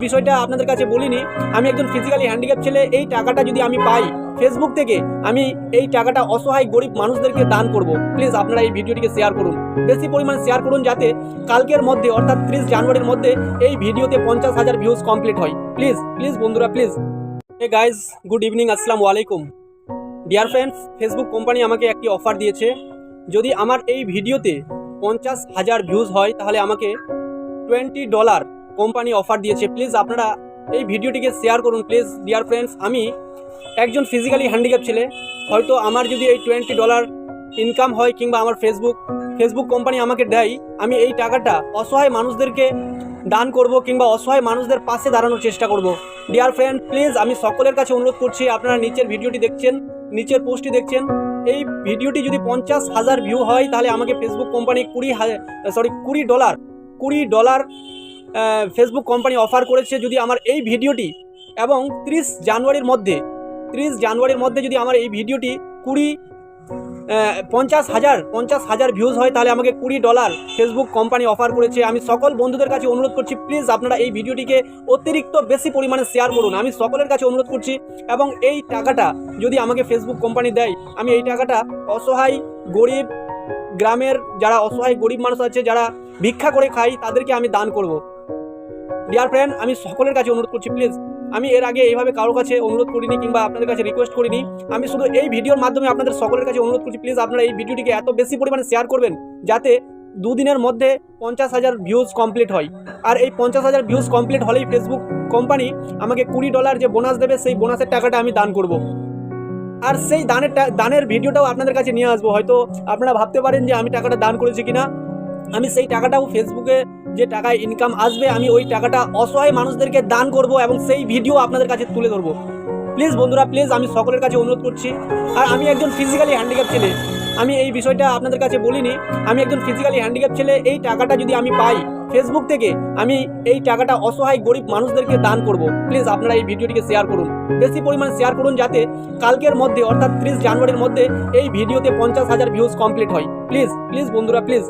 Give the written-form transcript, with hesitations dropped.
বিষয়টা আপনাদের কাছে বলিনি। আমি একজন ফিজিক্যালি হ্যান্ডিক্যাপ ছেলে, এই টাকাটা যদি আমি পাই ফেসবুক থেকে, আমি এই টাকাটা অসহায় গরিব মানুষদেরকে দান করব। প্লিজ আপনারা এই ভিডিওটিকে শেয়ার করুন, বেশি পরিমাণে শেয়ার করুন, যাতে কালকের মধ্যে অর্থাৎ 30 জানুয়ারির মধ্যে এই ভিডিওতে 50,000 ভিউজ কমপ্লিট হয়। প্লিজ প্লিজ বন্ধুরা please. Hey guys, good evening, আসসালামু আলাইকুম। ডিয়ার ফ্রেন্ডস, ফেসবুক কোম্পানি আমাকে একটি অফার দিয়েছে। যদি আমার এই ভিডিওতে 50,000 ভিউজ হয় তাহলে আমাকে $20 কোম্পানি অফার দিয়েছে। প্লিজ আপনারা এই ভিডিওটিকে শেয়ার করুন প্লিজ। ডিয়ার ফ্রেন্ডস, আমি একজন ফিজিক্যালি হ্যান্ডিক্যাপ ছেলে। হয়তো আমার যদি এই $20 ইনকাম হয় কিংবা আমার ফেসবুক কোম্পানি আমাকে দেয়, আমি এই টাকাটা অসহায় মানুষদেরকে দান করব কিংবা অসহায় মানুষদের পাশে দাঁড়ানোর চেষ্টা করব। ডিয়ার ফ্রেন্ড, প্লিজ আমি সকলের কাছে অনুরোধ করছি, আপনারা নিচের ভিডিওটি দেখছেন, নিচের পোস্টটি দেখছেন, এই ভিডিওটি যদি 50,000 ভিউ হয় তাহলে আমাকে Facebook company $20 Facebook company offer করেছে। যদি আমার এই ভিডিওটি এবং 30 জানুয়ারির মধ্যে যদি আমার এই ভিডিওটি 50,000 ভিউজ হয় তাহলে আমাকে $20 ফেসবুক কোম্পানি অফার করেছে। আমি সকল বন্ধুদের কাছে অনুরোধ করছি, প্লিজ আপনারা এই ভিডিওটিকে অতিরিক্ত বেশি পরিমাণে শেয়ার করুন। আমি সকলের কাছে অনুরোধ করছি, এবং এই টাকাটা যদি আমাকে ফেসবুক কোম্পানি দেয়, আমি এই টাকাটা অসহায় গরিব গ্রামের যারা অসহায় গরিব মানুষ আছে, যারা ভিক্ষা করে খায়, তাদেরকে আমি দান করব। ডিয়ার ফ্রেন্ড, আমি সকলের কাছে অনুরোধ করছি প্লিজ। আমি এর আগে এইভাবে কারোর কাছে অনুরোধ করিনি কিংবা আপনাদের কাছে রিকোয়েস্ট করিনি। আমি শুধু এই ভিডিওর মাধ্যমে আপনাদের সকলের কাছে অনুরোধ করছি, প্লিজ আপনারা এই ভিডিওটিকে এত বেশি পরিমাণে শেয়ার করবেন যাতে দুদিনের মধ্যে 50,000 ভিউজ কমপ্লিট হয়। আর এই 50,000 ভিউজ কমপ্লিট হলেই ফেসবুক কোম্পানি আমাকে $20 যে বোনাস দেবে, সেই বোনাসের টাকাটা আমি দান করব। আর সেই দানের ভিডিওটাও আপনাদের কাছে নিয়ে আসবো। হয়তো আপনারা ভাবতে পারেন যে আমি টাকাটা দান করেছি কিনা। আমি সেই টাকাটাও ফেসবুকে যে টাকায় ইনকাম আসবে, আমি ওই টাকাটা অসহায় মানুষদেরকে দান করব এবং সেই ভিডিও আপনাদের কাছে তুলে ধরবো। প্লিজ বন্ধুরা প্লিজ, আমি সকলের কাছে অনুরোধ করছি। আর আমি একজন ফিজিক্যালি হ্যান্ডিক্যাপ ছেলে, আমি এই বিষয়টা আপনাদের কাছে বলিনি। আমি একজন ফিজিক্যালি হ্যান্ডিক্যাপ ছেলে, এই টাকাটা যদি আমি পাই ফেসবুক থেকে, আমি এই টাকাটা অসহায় গরিব মানুষদেরকে দান করব। প্লিজ আপনারা এই ভিডিওটিকে শেয়ার করুন, বেশি পরিমাণে শেয়ার করুন, যাতে কালকের মধ্যে অর্থাৎ 30 জানুয়ারির মধ্যে এই ভিডিওতে 50,000 ভিউজ কমপ্লিট হয়। প্লিজ প্লিজ বন্ধুরা প্লিজ।